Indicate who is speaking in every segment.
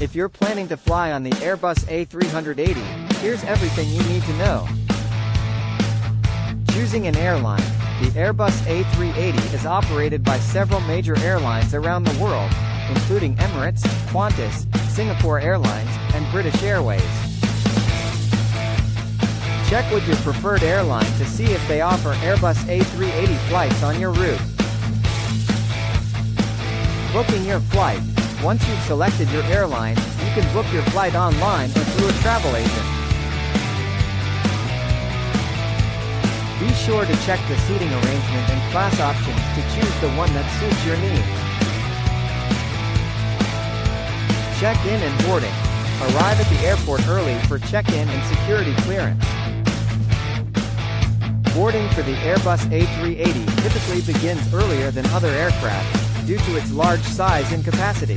Speaker 1: If you're planning to fly on the Airbus A380, here's everything you need to know. Choosing an airline. The Airbus A380 is operated by several major airlines around the world, including Emirates, Qantas, Singapore Airlines, and British Airways. Check with your preferred airline to see if they offer Airbus A380 flights on your route. Booking your flight. Once you've selected your airline, you can book your flight online or through a travel agent. Be sure to check the seating arrangement and class options to choose the one that suits your needs. Check-in and boarding. Arrive at the airport early for check-in and security clearance. Boarding for the Airbus A380 typically begins earlier than other aircraft, due to its large size and capacity.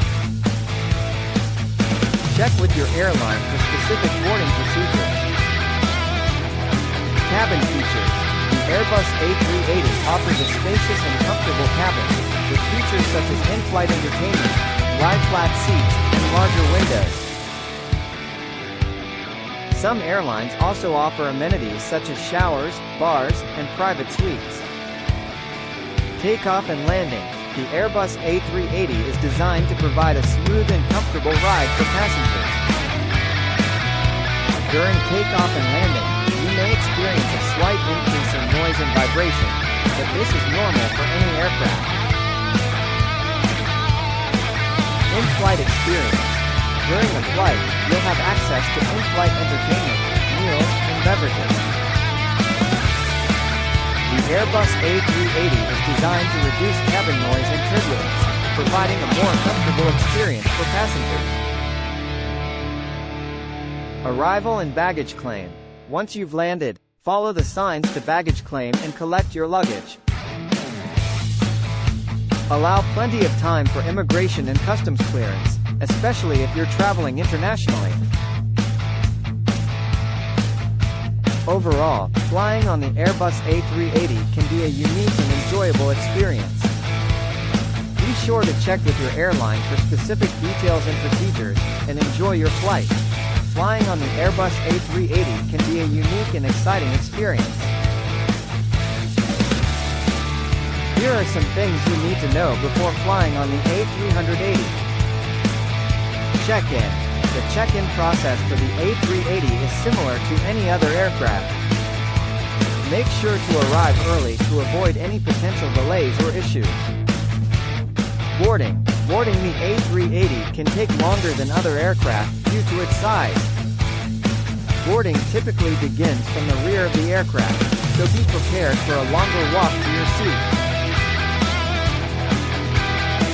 Speaker 1: Check with your airline for specific boarding procedures. Cabin features. The Airbus A380 offers a spacious and comfortable cabin, with features such as in-flight entertainment, wide flat seats, and larger windows. Some airlines also offer amenities such as showers, bars, and private suites. Takeoff and landing. The Airbus A380 is designed to provide a smooth and comfortable ride for passengers. During takeoff and landing, you may experience a slight increase in noise and vibration, but this is normal for any aircraft. In-flight experience. During the flight, you'll have access to in-flight entertainment, meals, and beverages. The Airbus A380 is designed to reduce cabin noise and turbulence, providing a more comfortable experience for passengers. Arrival and baggage claim. Once you've landed, follow the signs to baggage claim and collect your luggage. Allow plenty of time for immigration and customs clearance, especially if you're traveling internationally. Overall, flying on the Airbus A380 can be a unique and enjoyable experience. Be sure to check with your airline for specific details and procedures, and enjoy your flight. Flying on the Airbus A380 can be a unique and exciting experience. Here are some things you need to know before flying on the A380. Check-in. The check-in process for the A380 is similar to any other aircraft. Make sure to arrive early to avoid any potential delays or issues. Boarding. Boarding the A380 can take longer than other aircraft due to its size. Boarding typically begins from the rear of the aircraft, so be prepared for a longer walk to your seat.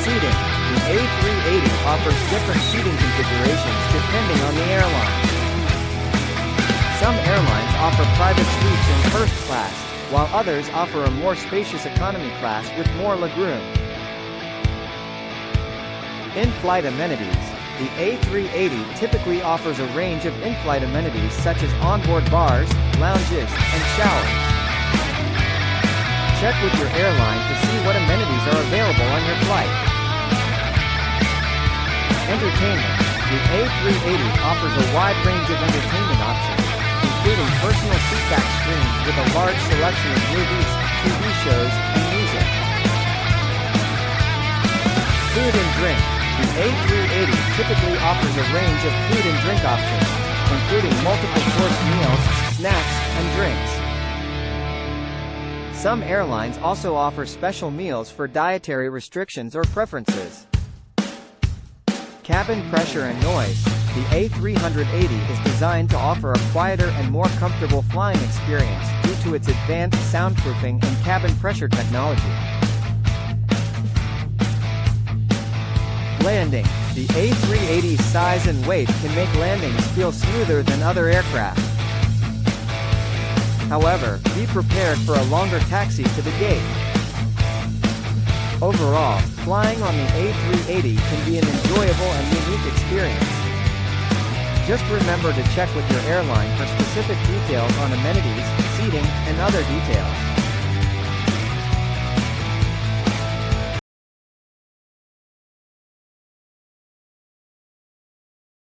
Speaker 1: Seating. The A380 offers different seating configurations depending on the airline. Some airlines offer private suites in first class, while others offer a more spacious economy class with more legroom. In-flight amenities. The A380 typically offers a range of in-flight amenities such as onboard bars, lounges, and showers. Check with your airline to see what amenities are available on your flight. Entertainment. The A380 offers a wide range of entertainment options, including personal seatback screens with a large selection of movies, TV shows, and music. Food and drink. The A380 typically offers a range of food and drink options, including multiple-course meals, snacks, and drinks. Some airlines also offer special meals for dietary restrictions or preferences. Cabin pressure and noise. The A380 is designed to offer a quieter and more comfortable flying experience due to its advanced soundproofing and cabin pressure technology. Landing. The A380's size and weight can make landings feel smoother than other aircraft. However, be prepared for a longer taxi to the gate. Overall, flying on the A380 can be an enjoyable and unique experience. Just remember to check with your airline for specific details on amenities, seating, and other details.